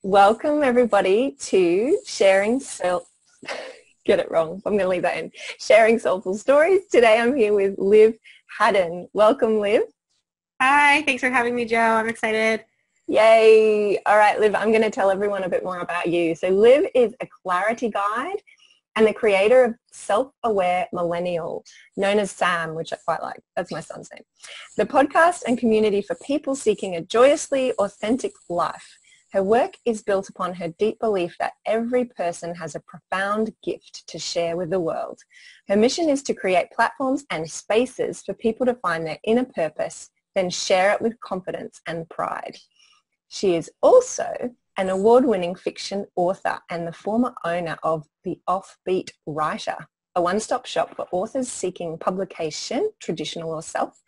Welcome everybody to get it wrong. I'm going to leave that in. Sharing Soulful Stories. Today I'm here with Liv Hadden. Welcome, Liv. Hi, thanks for having me, Joe. I'm excited. Yay. All right, Liv, I'm going to tell everyone a bit more about you. So Liv is a clarity guide and the creator of Self-Aware Millennial, known as Sam, which I quite like. That's my son's name. The podcast and community for people seeking a joyously authentic life. Her work is built upon her deep belief that every person has a profound gift to share with the world. Her mission is to create platforms and spaces for people to find their inner purpose, then share it with confidence and pride. She is also an award-winning fiction author and the former owner of the Offbeat Writer, a one-stop shop for authors seeking publication, traditional or self.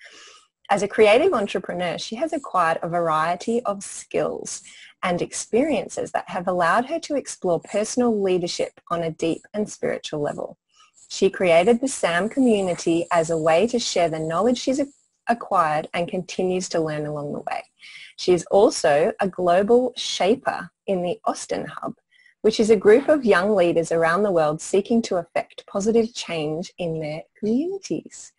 As a creative entrepreneur, she has acquired a variety of skills and experiences that have allowed her to explore personal leadership on a deep and spiritual level. She created the SAM community as a way to share the knowledge she's acquired and continues to learn along the way. She is also a global shaper in the Austin Hub, which is a group of young leaders around the world seeking to effect positive change in their communities.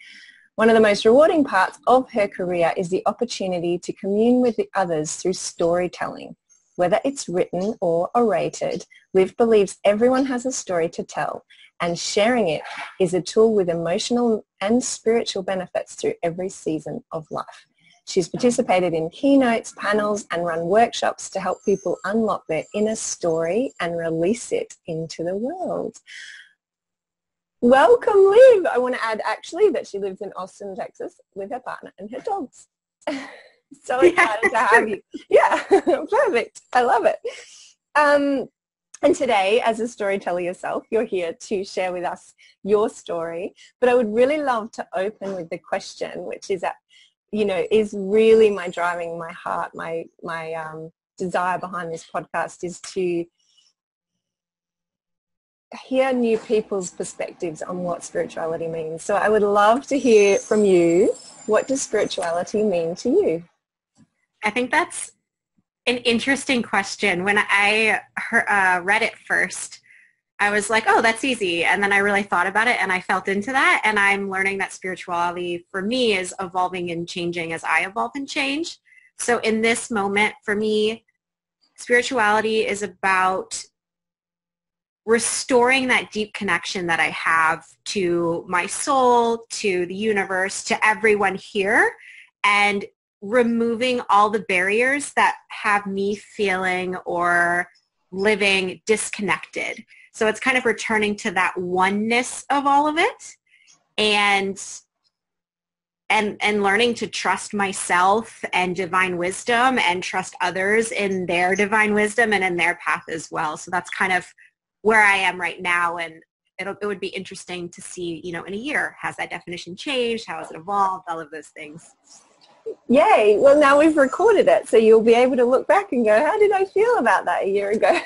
One of the most rewarding parts of her career is the opportunity to commune with the others through storytelling. Whether it's written or orated, Liv believes everyone has a story to tell, and sharing it is a tool with emotional and spiritual benefits through every season of life. She's participated in keynotes, panels, and run workshops to help people unlock their inner story and release it into the world. Welcome, Liv. I want to add actually that she lives in Austin, Texas with her partner and her dogs. So excited to have you. Yeah, perfect. I love it. And today, as a storyteller yourself, you're here to share with us your story. But I would really love to open with the question, which is that, is really my driving my heart, my desire behind this podcast is to hear new people's perspectives on what spirituality means. So I would love to hear from you. What does spirituality mean to you? I think that's an interesting question. When I read it first, I was like, oh, that's easy. And then I really thought about it and I felt into that. And I'm learning that spirituality for me is evolving and changing as I evolve and change. So in this moment, for me, spirituality is about restoring that deep connection that I have to my soul, to the universe, to everyone here, and removing all the barriers that have me feeling or living disconnected. So it's kind of returning to that oneness of all of it and learning to trust myself and divine wisdom and trust others in their divine wisdom and in their path as well. So that's kind of where I am right now, and it would be interesting to see, in a year, has that definition changed? How has it evolved? All of those things. Yay. Well, now we've recorded it, so you'll be able to look back and go, how did I feel about that a year ago?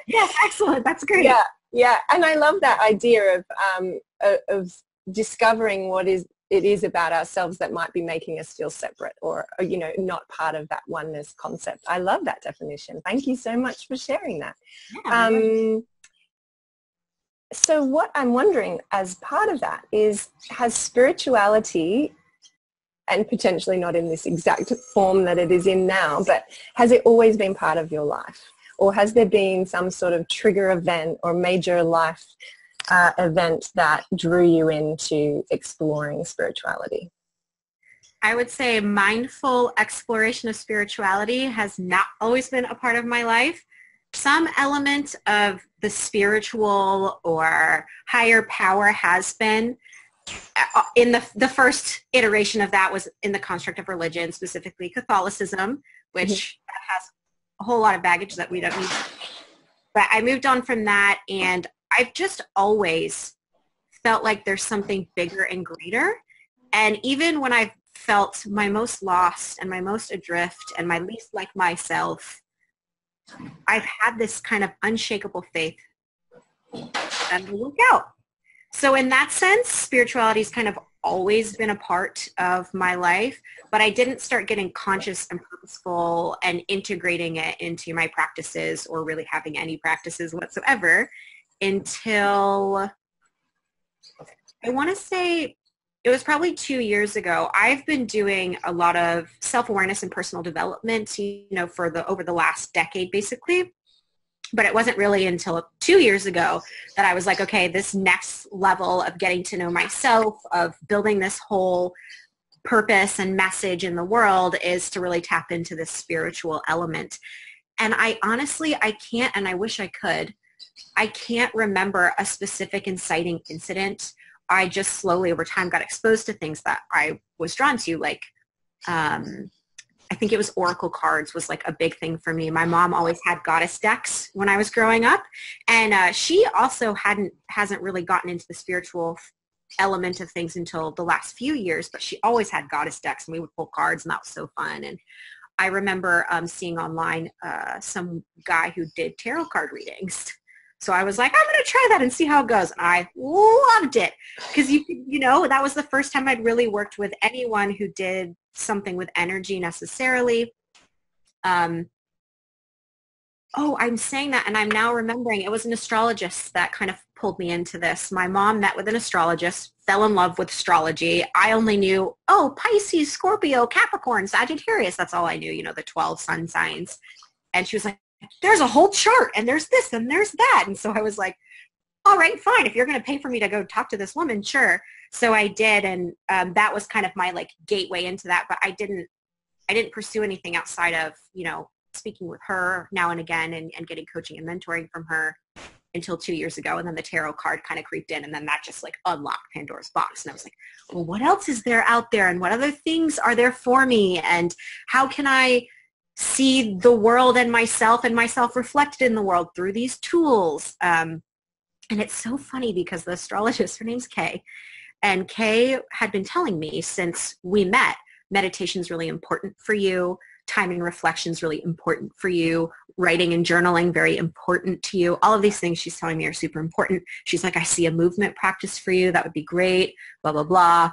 Yes, excellent. That's great. Yeah. And I love that idea of discovering what it is about ourselves that might be making us feel separate or not part of that oneness concept. I love that definition. Thank you so much for sharing that. Yeah, so what I'm wondering as part of that is, has spirituality, and potentially not in this exact form that it is in now, but has it always been part of your life? Or has there been some sort of trigger event or major life event that drew you into exploring spirituality? I would say mindful exploration of spirituality has not always been a part of my life. Some element of the spiritual or higher power has been. In the first iteration of that was in the construct of religion, specifically Catholicism, which has a whole lot of baggage that we don't need. But I moved on from that, and I've just always felt like there's something bigger and greater. And even when I've felt my most lost and my most adrift and my least like myself, I've had this kind of unshakable faith that will work out. So in that sense, spirituality has kind of always been a part of my life, but I didn't start getting conscious and purposeful and integrating it into my practices or really having any practices whatsoever until, I want to say, it was probably 2 years ago. I've been doing a lot of self-awareness and personal development, for over the last decade, basically. But it wasn't really until 2 years ago that I was like, okay, this next level of getting to know myself, of building this whole purpose and message in the world is to really tap into this spiritual element. And I honestly, I can't, and I wish I could, I can't remember a specific inciting incident. I just slowly over time got exposed to things that I was drawn to, like I think it was oracle cards was like a big thing for me. My mom always had goddess decks when I was growing up, and she also hasn't really gotten into the spiritual element of things until the last few years, but she always had goddess decks, and we would pull cards, and that was so fun. And I remember seeing online some guy who did tarot card readings. So I was like, I'm going to try that and see how it goes. And I loved it because, that was the first time I'd really worked with anyone who did something with energy necessarily. I'm saying that, and I'm now remembering it was an astrologist that kind of pulled me into this. My mom met with an astrologist, fell in love with astrology. I only knew, Pisces, Scorpio, Capricorn, Sagittarius. That's all I knew, the 12 sun signs. And she was like, there's a whole chart, and there's this, and there's that. And so I was like, all right, fine. If you're going to pay for me to go talk to this woman, sure. So I did. And that was kind of my like gateway into that. But I didn't pursue anything outside of, speaking with her now and again and getting coaching and mentoring from her until 2 years ago. And then the tarot card kind of creeped in, and then that just like unlocked Pandora's box. And I was like, well, what else is there out there? And what other things are there for me? And how can I see the world and myself reflected in the world through these tools? And it's so funny because the astrologist, her name's Kay, and Kay had been telling me since we met, meditation is really important for you. Time and reflection is really important for you. Writing and journaling, very important to you. All of these things she's telling me are super important. She's like, I see a movement practice for you. That would be great, blah, blah, blah.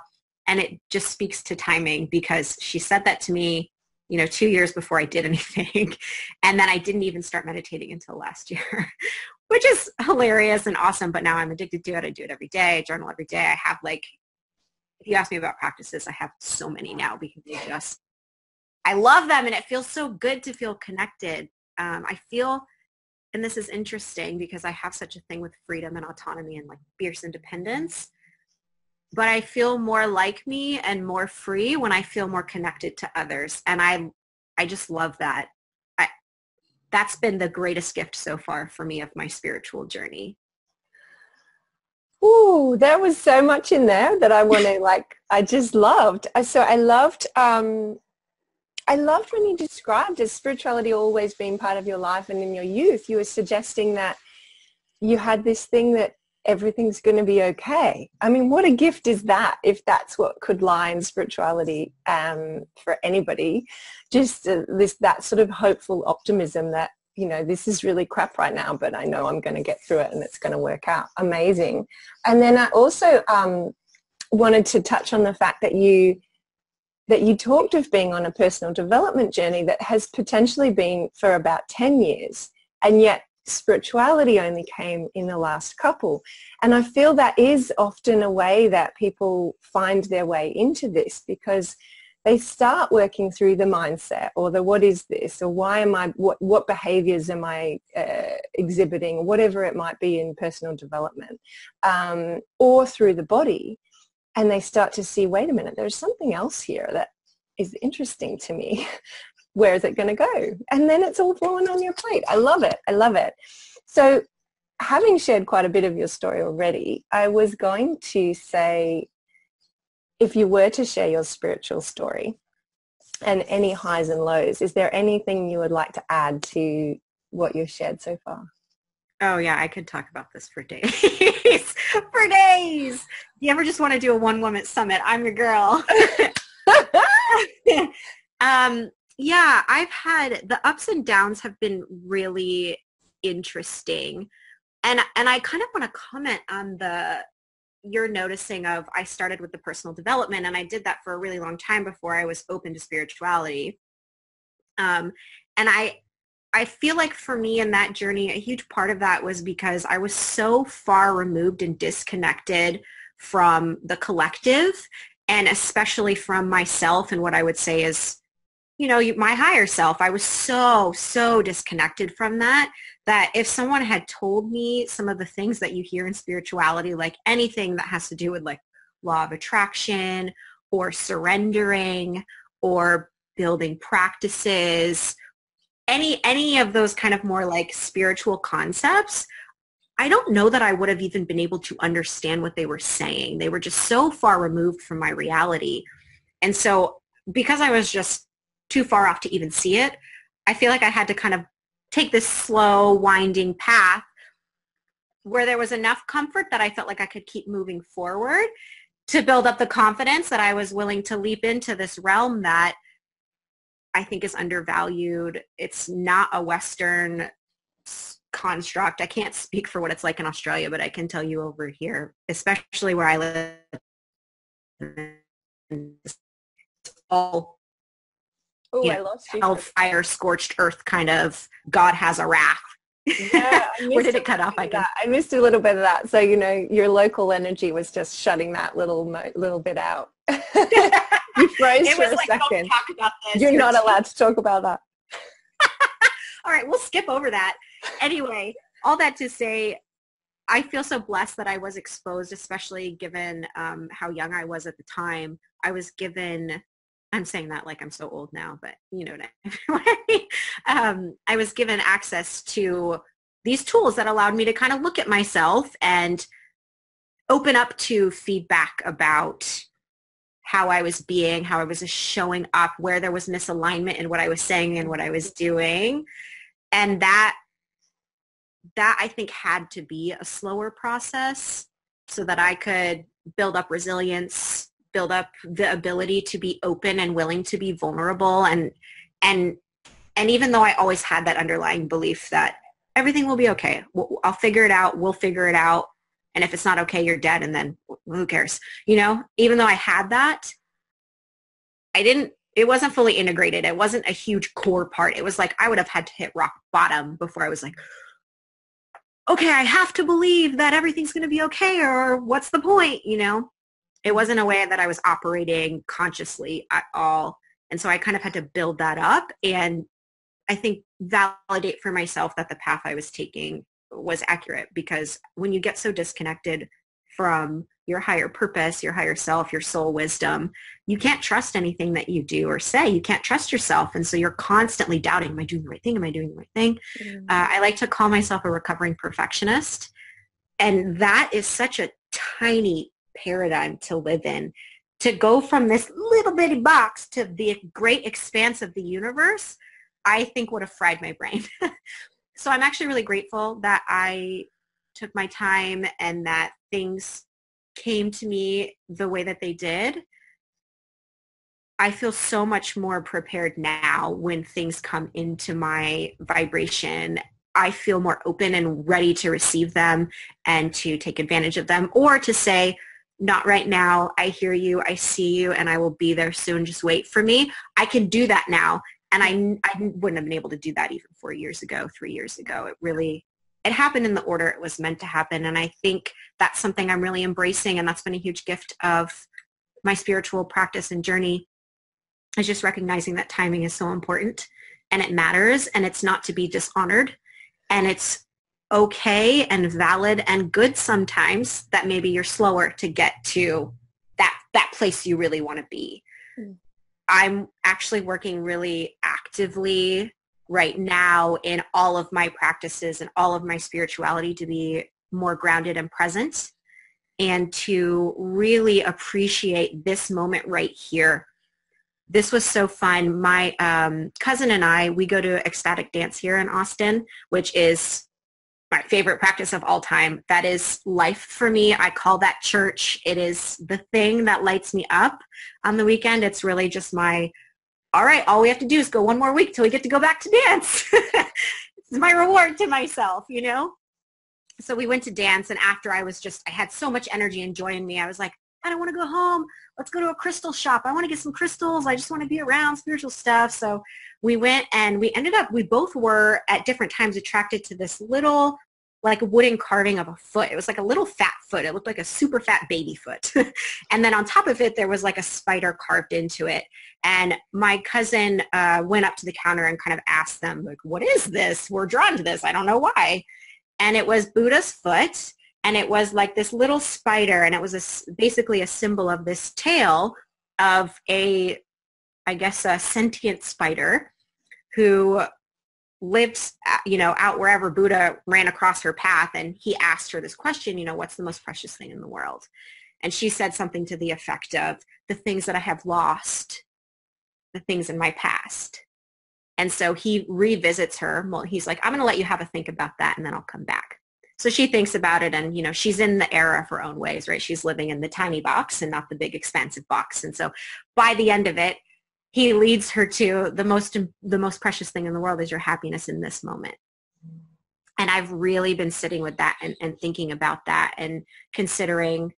And it just speaks to timing because she said that to me 2 years before I did anything. And then I didn't even start meditating until last year, which is hilarious and awesome. But now I'm addicted to it. I do it every day. I journal every day. I have if you ask me about practices, I have so many now because I love them, and it feels so good to feel connected. I feel, and this is interesting because I have such a thing with freedom and autonomy and like fierce independence. But I feel more like me and more free when I feel more connected to others. And I just love that. That's been the greatest gift so far for me of my spiritual journey. Ooh, there was so much in there that I want to I just loved. So I loved when you described as spirituality always being part of your life, and in your youth, you were suggesting that you had this thing that everything's going to be okay. I mean, what a gift is that if that's what could lie in spirituality for anybody. Just that sort of hopeful optimism that, this is really crap right now, but I know I'm going to get through it and it's going to work out. Amazing. And then I also wanted to touch on the fact that you talked of being on a personal development journey that has potentially been for about 10 years, and yet spirituality only came in the last couple. And I feel that is often a way that people find their way into this, because they start working through the mindset or the what is this, or why am I, what behaviors am I exhibiting, whatever it might be in personal development, or through the body. And they start to see, wait a minute, there's something else here that is interesting to me. Where is it going to go? And then it's all falling on your plate. I love it. I love it. So having shared quite a bit of your story already, I was going to say, if you were to share your spiritual story and any highs and lows, is there anything you would like to add to what you've shared so far? Oh yeah, I could talk about this for days. For days. You ever just want to do a one-woman summit? I'm your girl. Yeah, I've had, the ups and downs have been really interesting. And I kind of want to comment on you're noticing of, I started with the personal development, and I did that for a really long time before I was open to spirituality. And I feel like for me in that journey, a huge part of that was because I was so far removed and disconnected from the collective, and especially from myself and what I would say is, my higher self. I was so disconnected from that if someone had told me some of the things that you hear in spirituality, like anything that has to do with like law of attraction or surrendering or building practices, any of those kind of more like spiritual concepts, I don't know that I would have even been able to understand what they were saying. They were just so far removed from my reality. And so because I was just too far off to even see it, I feel like I had to kind of take this slow, winding path where there was enough comfort that I felt like I could keep moving forward to build up the confidence that I was willing to leap into this realm that I think is undervalued. It's not a Western construct. I can't speak for what it's like in Australia, but I can tell you over here, especially where I live, it's all I lost you. hellfire, scorched earth kind of God has a wrath. Yeah, Where did it cut off? I missed a little bit of that. So, your local energy was just shutting that little bit out. You froze for a second. Don't talk about this. You're not allowed to talk about that. All right, we'll skip over that. Anyway, all that to say, I feel so blessed that I was exposed, especially given how young I was at the time. I was given, I'm saying that like I'm so old now, but you know what I mean. I was given access to these tools that allowed me to kind of look at myself and open up to feedback about how I was being, how I was showing up, where there was misalignment in what I was saying and what I was doing. And that I think had to be a slower process so that I could build up resilience, build up the ability to be open and willing to be vulnerable. And even though I always had that underlying belief that everything will be okay, I'll figure it out, we'll figure it out. And if it's not okay, you're dead. And then who cares? Even though I had that, it wasn't fully integrated. It wasn't a huge core part. It was like I would have had to hit rock bottom before I was like, okay, I have to believe that everything's going to be okay, or what's the point? It wasn't a way that I was operating consciously at all. And so I kind of had to build that up and I think validate for myself that the path I was taking was accurate, because when you get so disconnected from your higher purpose, your higher self, your soul wisdom, you can't trust anything that you do or say. You can't trust yourself. And so you're constantly doubting, am I doing the right thing? Am I doing the right thing? Mm-hmm. I like to call myself a recovering perfectionist. And that is such a tiny paradigm to live in. To go from this little bitty box to the great expanse of the universe, I think would have fried my brain. So I'm actually really grateful that I took my time and that things came to me the way that they did. I feel so much more prepared now when things come into my vibration. I feel more open and ready to receive them and to take advantage of them, or to say, not right now, I hear you, I see you, and I will be there soon, just wait for me. I can do that now. And I wouldn't have been able to do that even 4 years ago, 3 years ago. It happened in the order it was meant to happen. And I think that's something I'm really embracing. And that's been a huge gift of my spiritual practice and journey, is just recognizing that timing is so important and it matters, and it's not to be dishonored. And it's okay and valid and good sometimes that maybe you're slower to get to that place you really want to be. Mm. I'm actually working really actively right now in all of my practices and all of my spirituality to be more grounded and present, and to really appreciate this moment right here. This was so fun. My cousin and I, we go to ecstatic dance here in Austin, which is my favorite practice of all time. That is life for me. I call that church. It is the thing that lights me up on the weekend. It's really just all right, all we have to do is go one more week till we get to go back to dance. It's my reward to myself, So we went to dance, and after I had so much energy and joy in me, I was like, I don't want to go home. Let's go to a crystal shop. I want to get some crystals. I just want to be around spiritual stuff. So we went, and we both were at different times attracted to this little, like a wooden carving of a foot. It was like a little fat foot. It looked like a super fat baby foot. And then on top of it, there was like a spider carved into it. And my cousin went up to the counter and kind of asked them, like, what is this? We're drawn to this. I don't know why. And it was Buddha's foot. And it was like this little spider. And it was basically a symbol of this tail of a sentient spider who lived, out wherever Buddha ran across her path. And he asked her this question, what's the most precious thing in the world? And she said something to the effect of, the things that I have lost, the things in my past. And so he revisits her. Well, he's like, I'm going to let you have a think about that, and then I'll come back. So she thinks about it, and, she's in the era of her own ways, right? She's living in the tiny box and not the big expansive box. And so by the end of it, he leads her to the most precious thing in the world is your happiness in this moment. And I've really been sitting with that and thinking about that and considering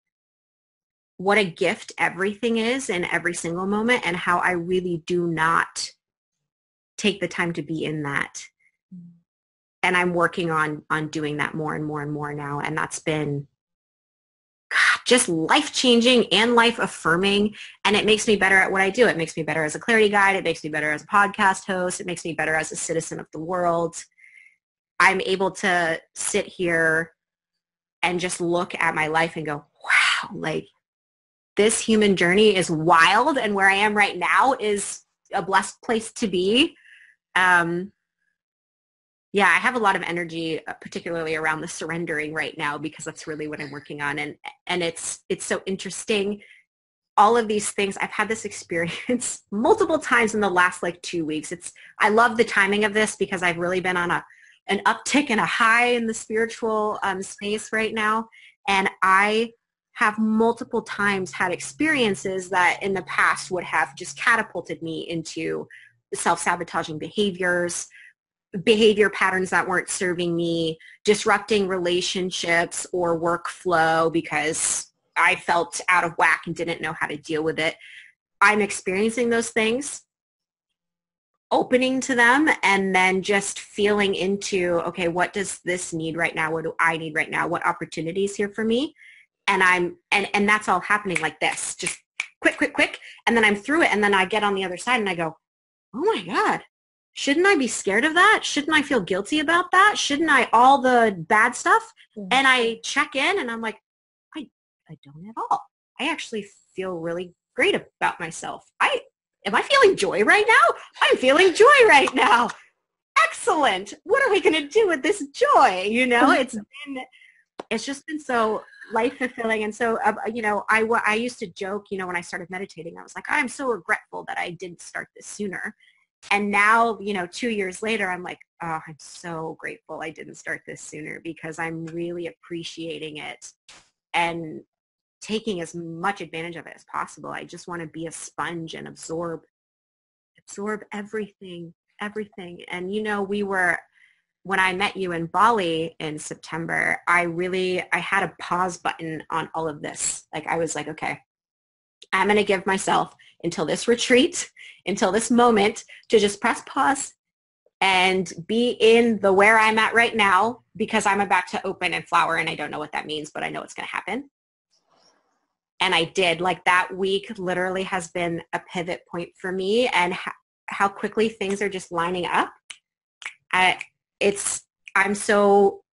what a gift everything is in every single moment, and how I really do not take the time to be in that. And I'm working on doing that more and more and more now. And that's been just life-changing and life-affirming. And it makes me better at what I do. It makes me better as a clarity guide. It makes me better as a podcast host. It makes me better as a citizen of the world. I'm able to sit here and just look at my life and go, wow, like this human journey is wild. And where I am right now is a blessed place to be. Yeah, I have a lot of energy, particularly around the surrendering right now, because that's really what I'm working on. And it's so interesting. All of these things, I've had this experience multiple times in the last 2 weeks. I love the timing of this because I've really been on an uptick and a high in the spiritual space right now. And I have multiple times had experiences that in the past would have just catapulted me into self-sabotaging behavior patterns that weren't serving me, disrupting relationships or workflow because I felt out of whack and didn't know how to deal with it. I'm experiencing those things, opening to them, and then just feeling into, okay, what does this need right now? What do I need right now? What opportunities here for me? And and that's all happening like this, just quick. And then I'm through it. And then I get on the other side and I go, oh my God, shouldn't I be scared of that? Shouldn't I feel guilty about that? Shouldn't I, all the bad stuff? Mm-hmm. And I check in and I'm like, I don't at all. I actually feel really great about myself. Am I feeling joy right now? I'm feeling joy right now. Excellent. What are we going to do with this joy? It's just been so life fulfilling. And so, I used to joke, when I started meditating, I was like, I'm so regretful that I didn't start this sooner. And now, 2 years later, I'm like, oh, I'm so grateful I didn't start this sooner, because I'm really appreciating it and taking as much advantage of it as possible. I just want to be a sponge and absorb everything. And, when I met you in Bali in September, I had a pause button on all of this. I was like, okay, I'm going to give myself until this retreat, until this moment, to just press pause and be in the where I'm at right now, because I'm about to open and flower, and I don't know what that means, but I know it's going to happen. And I did. That week literally has been a pivot point for me, and how quickly things are just lining up. I'm so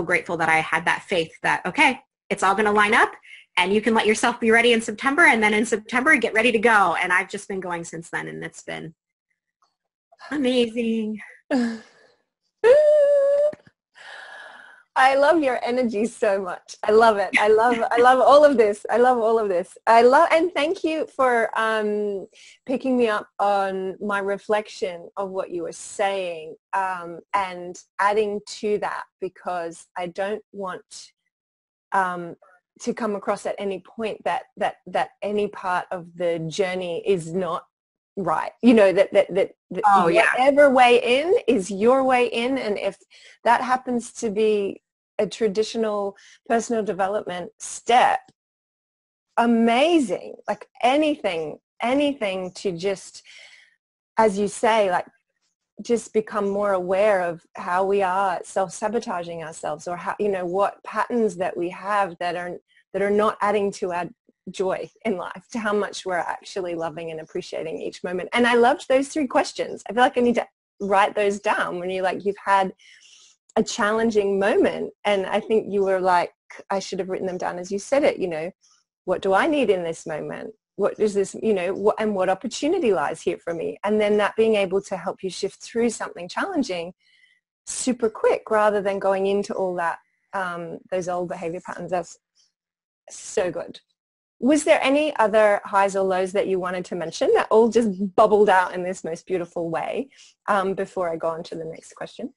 grateful that I had that faith that, okay, it's all going to line up, and you can let yourself be ready in September, and then in September, get ready to go. And I've just been going since then, and it's been amazing. I love your energy so much. I love it. I love all of this. And thank you for picking me up on my reflection of what you were saying, and adding to that, because I don't want to come across at any point that any part of the journey is not right. That oh, yeah. Whatever way in is your way in, and if that happens to be a traditional personal development step, amazing. Like anything to just, as you say, like just become more aware of how we are self-sabotaging ourselves, or how, you know, what patterns that we have that are not adding to our joy in life, to how much we're actually loving and appreciating each moment. And I loved those 3 questions. I feel like I need to write those down when you've had a challenging moment. And I think you were like, I should have written them down as you said it, you know, what do I need in this moment? What is this, you know, what opportunity lies here for me? And then that being able to help you shift through something challenging super quick, rather than going into all that, those old behavior patterns. That's so good. Was there any other highs or lows that you wanted to mention that all just bubbled out in this most beautiful way, before I go on to the next question?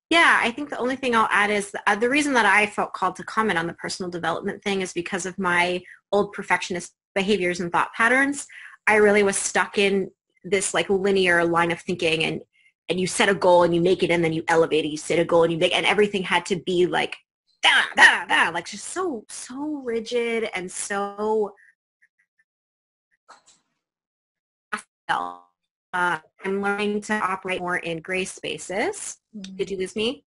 Yeah, I think the only thing I'll add is the reason that I felt called to comment on the personal development thing is because of my old perfectionist behaviors and thought patterns. I really was stuck in this like linear line of thinking, and you set a goal and you make it, and then you elevate it. You set a goal and you make, and everything had to be like like just so rigid and so. I'm learning to operate more in gray spaces. Did you lose me?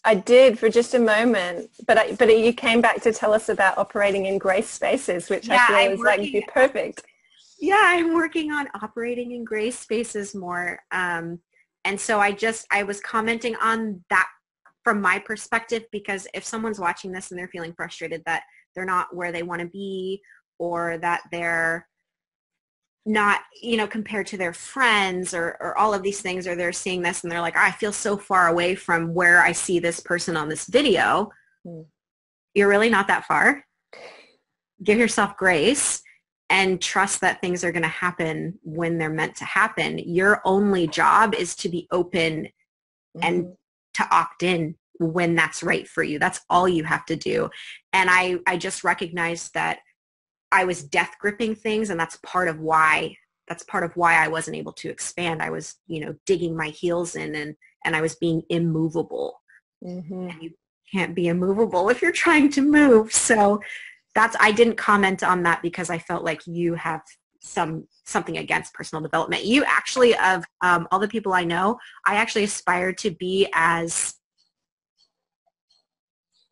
I did for just a moment, but you came back to tell us about operating in gray spaces, which I feel is like be perfect. Yeah, I'm working on operating in gray spaces more. And so I was commenting on that from my perspective, because if someone's watching this and they're feeling frustrated that they're not where they want to be, or that they're not, you know, compared to their friends, or all of these things, or they're seeing this and they're like, I feel so far away from where I see this person on this video. You're really not that far. Give yourself grace and trust that things are going to happen when they're meant to happen. Your only job is to be open and to opt in when that's right for you. That's all you have to do. And I just recognized that I was death gripping things, and that's part of why I wasn't able to expand. I was, you know, digging my heels in, and I was being immovable. And you can't be immovable if you're trying to move. So I didn't comment on that because I felt like you have something against personal development. You actually, of all the people I know, I actually aspire to be as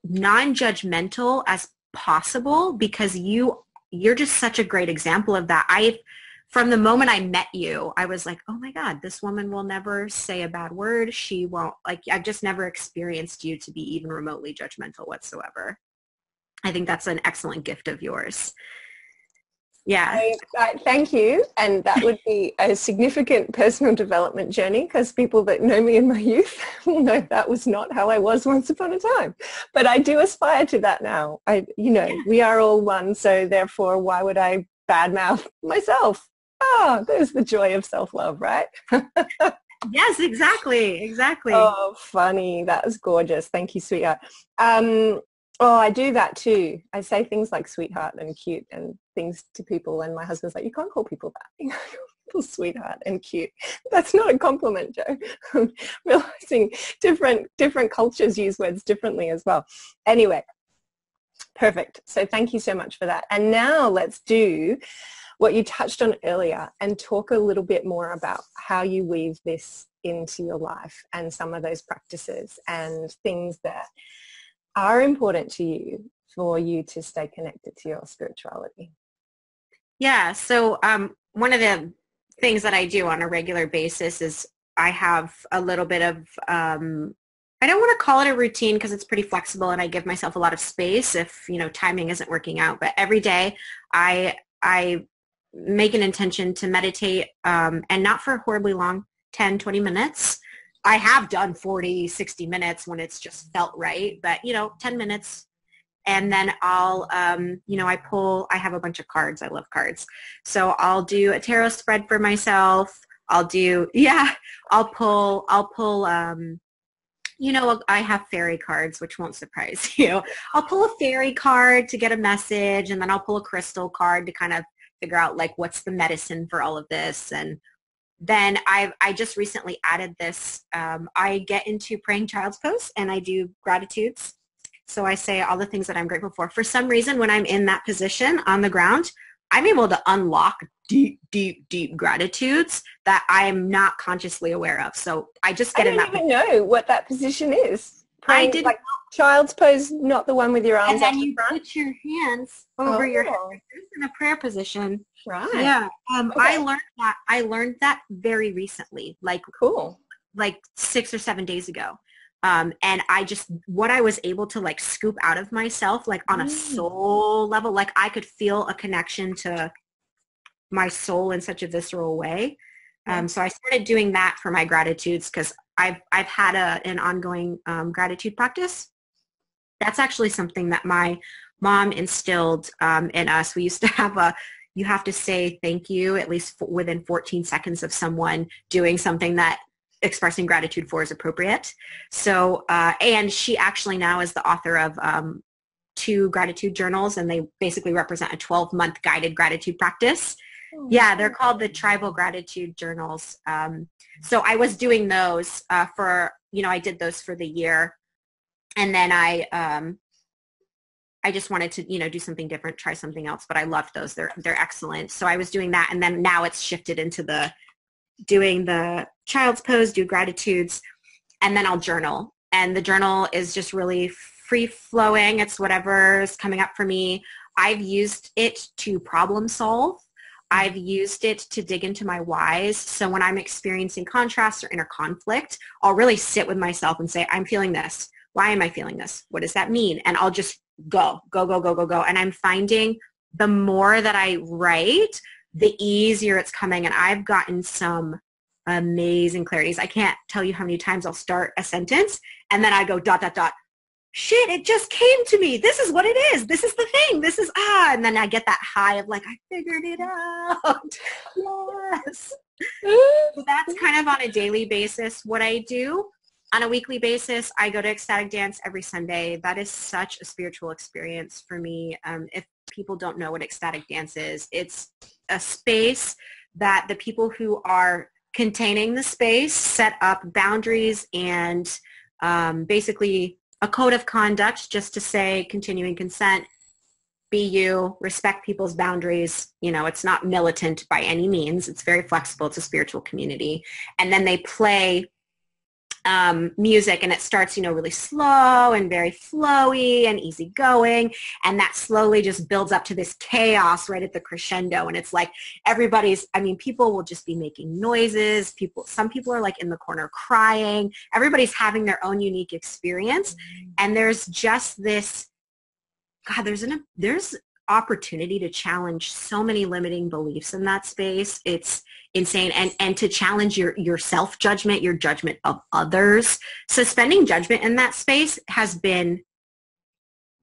non-judgmental as possible, because you're just such a great example of that. From the moment I met you, I was like, oh my God, this woman will never say a bad word. She won't, like, I've just never experienced you to be even remotely judgmental whatsoever. I think that's an excellent gift of yours. Yeah. Thank you. And that would be a significant personal development journey, because people that know me in my youth will know that was not how I was once upon a time. But I do aspire to that now. We are all one. So therefore, why would I badmouth myself? There's the joy of self-love, right? Yes, exactly. Oh, funny. That was gorgeous. Thank you, sweetheart. I do that too. I say things like sweetheart and cute and things to people, and my husband's like, you can't call people that. You know, people sweetheart and cute. That's not a compliment, Joe. I'm realizing different cultures use words differently as well. Anyway, perfect. So thank you so much for that. And now let's do what you touched on earlier and talk a little bit more about how you weave this into your life, and some of those practices and things that are important to you for you to stay connected to your spirituality. Yeah. So one of the things that I do on a regular basis is I have a little bit of, I don't want to call it a routine because it's pretty flexible, and I give myself a lot of space if, you know, timing isn't working out. But every day I make an intention to meditate, and not for horribly long, 10, 20 minutes. I have done 40, 60 minutes when it's just felt right, but, 10 minutes. And then I'll, I have a bunch of cards. I love cards. So I'll do a tarot spread for myself. I'll pull, I have fairy cards, which won't surprise you. I'll pull a fairy card to get a message, and then I'll pull a crystal card to kind of figure out, like, what's the medicine for all of this. And then I just recently added this. I get into praying child's pose, and I do gratitudes. So I say all the things that I'm grateful for. For some reason, when I'm in that position on the ground, I'm able to unlock deep, deep, deep gratitudes that I'm not consciously aware of. So I just get in that. I don't even know what that position is. I Praying, did. like child's pose, not the one with your arms And out then the you front. put your hands over your head Oh, like this in a prayer position. right. Yeah. Okay. I learned that very recently, Cool. like 6 or 7 days ago. And what I was able to like scoop out of myself, like on a soul level, like I could feel a connection to my soul in such a visceral way. So I started doing that for my gratitudes because I've had an ongoing gratitude practice. That's actually something that my mom instilled in us. We used to have you have to say thank you at least within 14 seconds of someone doing something that expressing gratitude for is appropriate. So, and she actually now is the author of 2 gratitude journals, and they basically represent a 12-month guided gratitude practice. Yeah, they're called the Tribal Gratitude Journals. So I was doing those I did those for the year. And then I just wanted to, do something different, try something else, but I loved those. They're excellent. So I was doing that. And then now it's shifted into doing the child's pose, do gratitudes, and then I'll journal. And the journal is just really free flowing. It's whatever's coming up for me. I've used it to problem solve. I've used it to dig into my whys. So when I'm experiencing contrast or inner conflict, I'll really sit with myself and say, I'm feeling this. Why am I feeling this? What does that mean? And I'll just go. And I'm finding the more that I write, the easier it's coming. And I've gotten some amazing clarities. I can't tell you how many times I'll start a sentence and then I go ... Shit, it just came to me. This is what it is. This is the thing. This is, and then I get that high of like, I figured it out. Yes. So that's kind of on a daily basis what I do. On a weekly basis, I go to ecstatic dance every Sunday. That is such a spiritual experience for me. If people don't know what ecstatic dance is, it's a space that the people who are containing the space set up boundaries and basically a code of conduct just to say continuing consent, be you, respect people's boundaries. It's not militant by any means. It's very flexible. It's a spiritual community. And then they play music and it starts, really slow and very flowy and easygoing. And that slowly just builds up to this chaos right at the crescendo. And it's like people will just be making noises. Some people are like in the corner crying. Everybody's having their own unique experience. And there's just this, God, there's opportunity to challenge so many limiting beliefs in that space. It's insane. And to challenge your self-judgment, your judgment of others. Suspending judgment in that space has been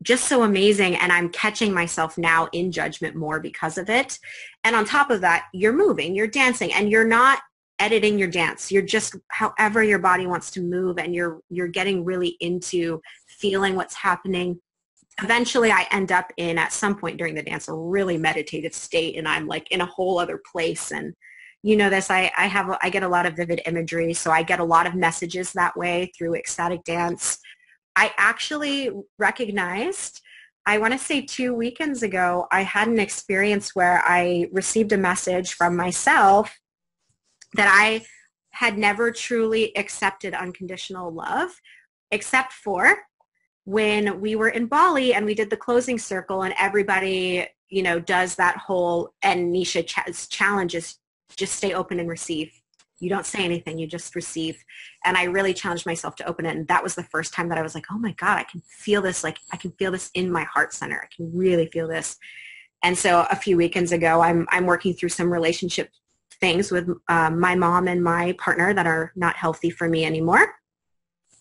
just so amazing. And I'm catching myself now in judgment more because of it. And on top of that, you're moving, you're dancing, and you're not editing your dance. You're just however your body wants to move, and you're getting really into feeling what's happening. Eventually I end up at some point during the dance, a really meditative state, and I'm like in a whole other place. And I get a lot of vivid imagery, so I get a lot of messages that way through ecstatic dance. I actually recognized, I want to say 2 weekends ago, I had an experience where I received a message from myself that I had never truly accepted unconditional love, except for when we were in Bali and we did the closing circle, and everybody, does that whole, and Nisha challenges, just stay open and receive. You don't say anything, you just receive. And I really challenged myself to open it. And that was the first time that I was like, oh my God, I can feel this. Like I can feel this in my heart center. I can really feel this. And so a few weekends ago, I'm working through some relationship things with my mom and my partner that are not healthy for me anymore.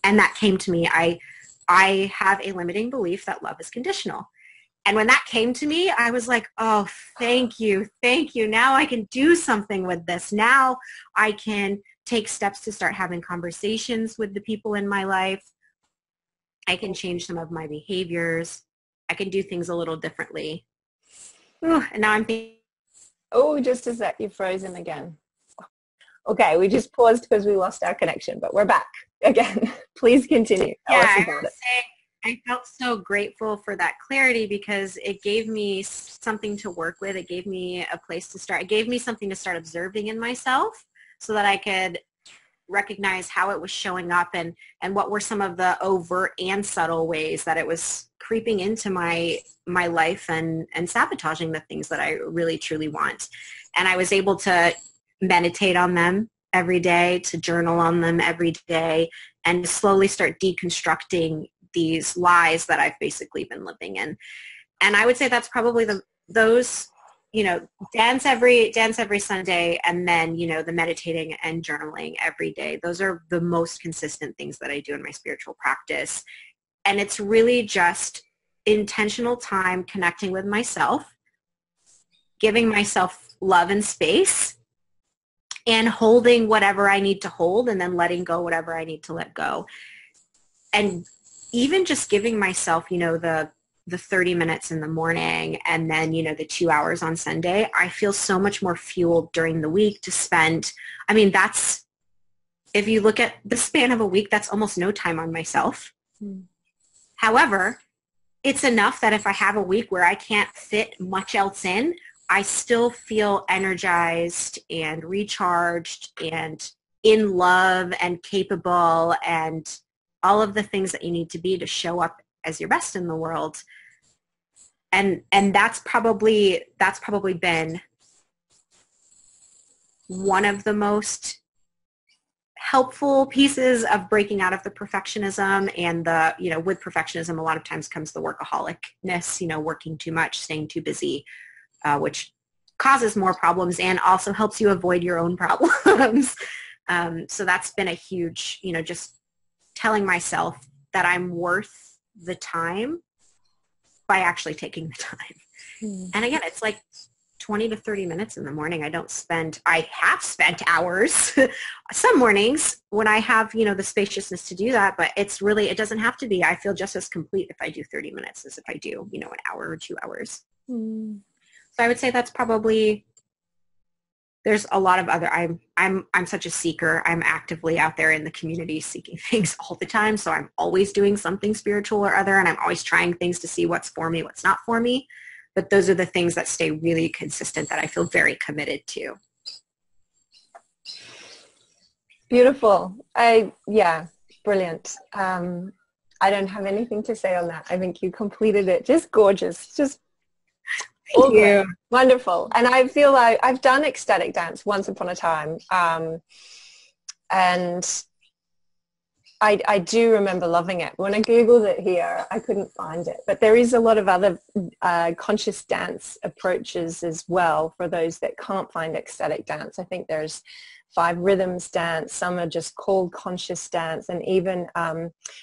And that came to me. I have a limiting belief that love is conditional. And when that came to me, I was like, oh, thank you. Now I can do something with this. Now I can take steps to start having conversations with the people in my life. I can change some of my behaviors. I can do things a little differently. Ooh, and now I'm thinking. Oh, just a sec, you're frozen again. Okay, we just paused because we lost our connection, but we're back again. Please continue. Yeah, I was saying I felt so grateful for that clarity because it gave me something to work with. It gave me a place to start. It gave me something to start observing in myself so that I could recognize how it was showing up and what were some of the overt and subtle ways that it was creeping into my life and sabotaging the things that I really truly want. And I was able to meditate on them every day, to journal on them every day, and slowly start deconstructing these lies that I've basically been living in. And I would say that's probably those, dance every Sunday, and then, the meditating and journaling every day. Those are the most consistent things that I do in my spiritual practice. And it's really just intentional time connecting with myself, giving myself love and space, and holding whatever I need to hold, and then letting go whatever I need to let go. And even just giving myself, the 30 minutes in the morning and then, the 2 hours on Sunday, I feel so much more fueled during the week to spend. I mean, that's, if you look at the span of a week, that's almost no time on myself. However, it's enough that if I have a week where I can't fit much else in, I still feel energized and recharged and in love and capable and all of the things that you need to be to show up as your best in the world. And that's probably been one of the most helpful pieces of breaking out of the perfectionism. And with perfectionism, a lot of times comes the workaholicness, working too much, staying too busy, which causes more problems and also helps you avoid your own problems. So that's been a huge, just telling myself that I'm worth the time by actually taking the time. And again, it's like 20 to 30 minutes in the morning. I have spent hours some mornings when I have, the spaciousness to do that, but it doesn't have to be. I feel just as complete if I do 30 minutes as if I do, an hour or 2 hours. So I would say that's probably, there's a lot of other, I'm such a seeker. I'm actively out there in the community seeking things all the time. So I'm always doing something spiritual or other, and I'm always trying things to see what's for me, what's not for me. But those are the things that stay really consistent that I feel very committed to. Beautiful. Brilliant. I don't have anything to say on that. I think you completed it. Just gorgeous. Just Thank you. Wonderful. And I feel like I've done ecstatic dance once upon a time. And I do remember loving it. When I Googled it here, I couldn't find it. But there is a lot of other conscious dance approaches as well for those that can't find ecstatic dance. I think there's 5 rhythms dance. Some are just called conscious dance. And even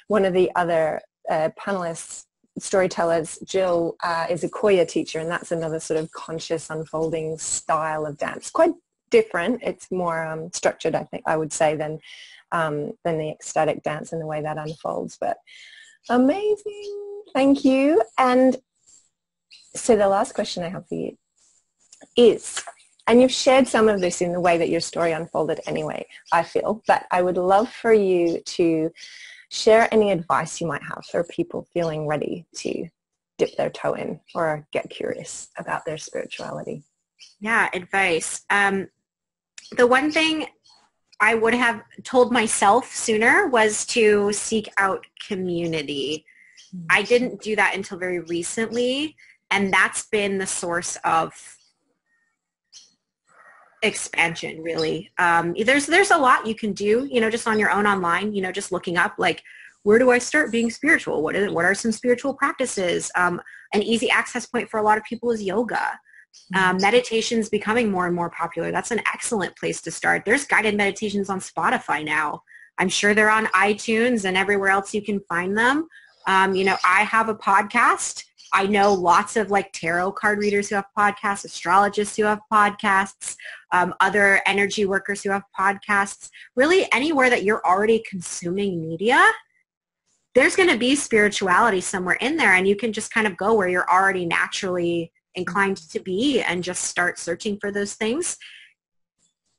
one of the other panelists, storytellers, Jill, is a Koya teacher, and that's another sort of conscious unfolding style of dance. Quite different. It's more structured, I think, I would say, than the ecstatic dance and the way that unfolds. But amazing. Thank you. And so the last question I have for you is, and you've shared some of this in the way that your story unfolded anyway, I feel, but I would love for you to share any advice you might have for people feeling ready to dip their toe in or get curious about their spirituality. Yeah, advice. The one thing I would have told myself sooner was to seek out community. I didn't do that until very recently, and that's been the source of expansion, really. There's a lot you can do, just on your own online, just looking up, like, where do I start being spiritual? What are some spiritual practices? An easy access point for a lot of people is yoga. Meditation's becoming more and more popular. That's an excellent place to start. There's guided meditations on Spotify now. I'm sure they're on iTunes and everywhere else you can find them. I have a podcast. I know lots of tarot card readers who have podcasts, astrologists who have podcasts, other energy workers who have podcasts. Really, anywhere that you're already consuming media, there's going to be spirituality somewhere in there, and you can just kind of go where you're already naturally inclined to be and just start searching for those things.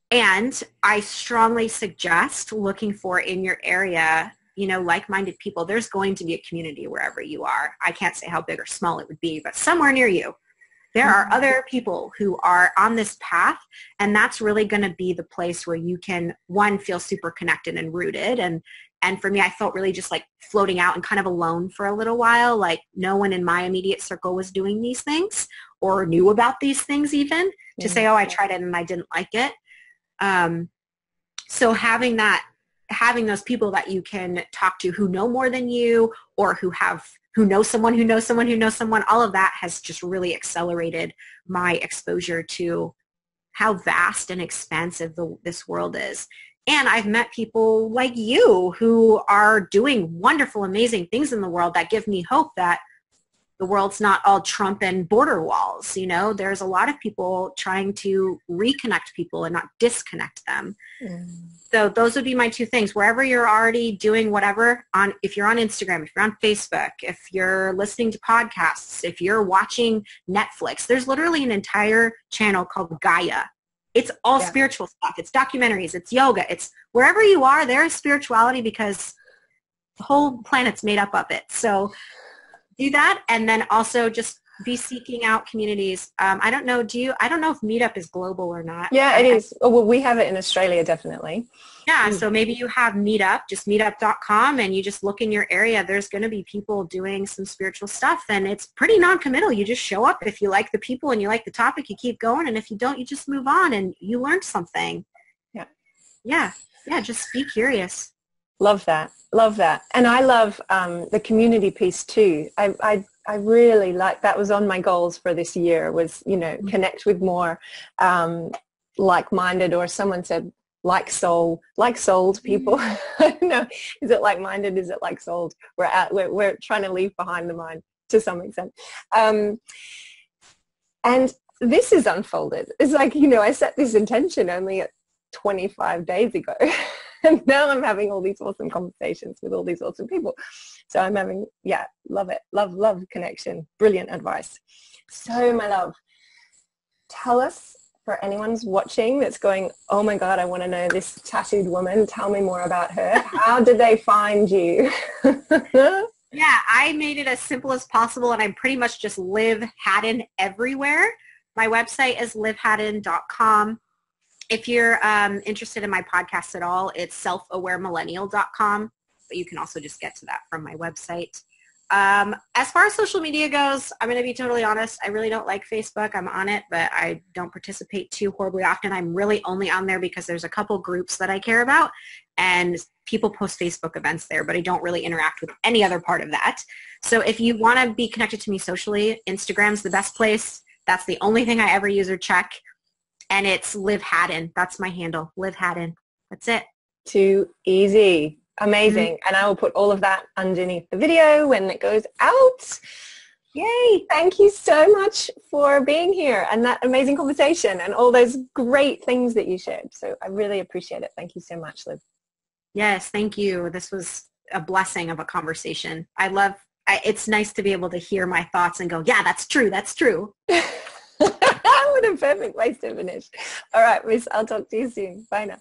And I strongly suggest looking for in your area like-minded people, there's going to be a community wherever you are. I can't say how big or small it would be, but somewhere near you, there are other people who are on this path, and that's really going to be the place where you can, one, feel super connected and rooted. And for me, I felt really just like floating out and kind of alone for a little while. Like no one in my immediate circle was doing these things or knew about these things even to say, oh, I tried it and I didn't like it. So having those people that you can talk to who know more than you, or who know someone who knows someone who knows someone, all of that has just really accelerated my exposure to how vast and expansive this world is. And I've met people like you who are doing wonderful, amazing things in the world that give me hope that the world's not all Trump and border walls. There's a lot of people trying to reconnect people and not disconnect them. So those would be my two things. Wherever you're already doing whatever, if you're on Instagram, if you're on Facebook, if you're listening to podcasts, if you're watching Netflix, there's literally an entire channel called Gaia. It's all spiritual stuff. It's documentaries. It's yoga. It's wherever you are, there is spirituality because the whole planet's made up of it. So do that, and then also just be seeking out communities. I don't know if Meetup is global or not. Yeah, it is. Well, we have it in Australia, definitely. Yeah, so maybe you have Meetup, just meetup.com, and you just look in your area. There's going to be people doing some spiritual stuff, and it's pretty non-committal. You just show up. If you like the people and you like the topic, you keep going, and if you don't, you just move on, and you learned something. Yeah, just be curious. Love that. And I love the community piece too. I really like, that was on my goals for this year, was, connect with more like-minded, or someone said like-souled people. I don't know. Is it like-minded? Is it like-souled? We're trying to leave behind the mind to some extent. And this is unfolded. It's like, I set this intention only at 25 days ago. And now I'm having all these awesome conversations with all these awesome people. So I'm having, love it. Love connection. Brilliant advice. So my love, tell us, for anyone who's watching that's going, oh my God, I want to know this tattooed woman. Tell me more about her. How did they find you? Yeah, I made it as simple as possible, and I'm pretty much just Liv Hadden everywhere. My website is livhadden.com. If you're interested in my podcast at all, it's selfawaremillennial.com, but you can also just get to that from my website. As far as social media goes, I'm going to be totally honest. I really don't like Facebook. I'm on it, but I don't participate too horribly often. I'm really only on there because there's a couple groups that I care about, and people post Facebook events there, but I don't really interact with any other part of that. So if you want to be connected to me socially, Instagram's the best place. That's the only thing I ever use or check. And it's Liv Hadden. That's my handle, Liv Hadden. That's it. Too easy. Amazing. And I will put all of that underneath the video when it goes out. Yay. Thank you so much for being here and that amazing conversation and all those great things that you shared. So I really appreciate it. Thank you so much, Liv. Yes, thank you. This was a blessing of a conversation. It's nice to be able to hear my thoughts and go, yeah, that's true. That's true. What a perfect place to finish. All right, Miss, I'll talk to you soon. Bye now.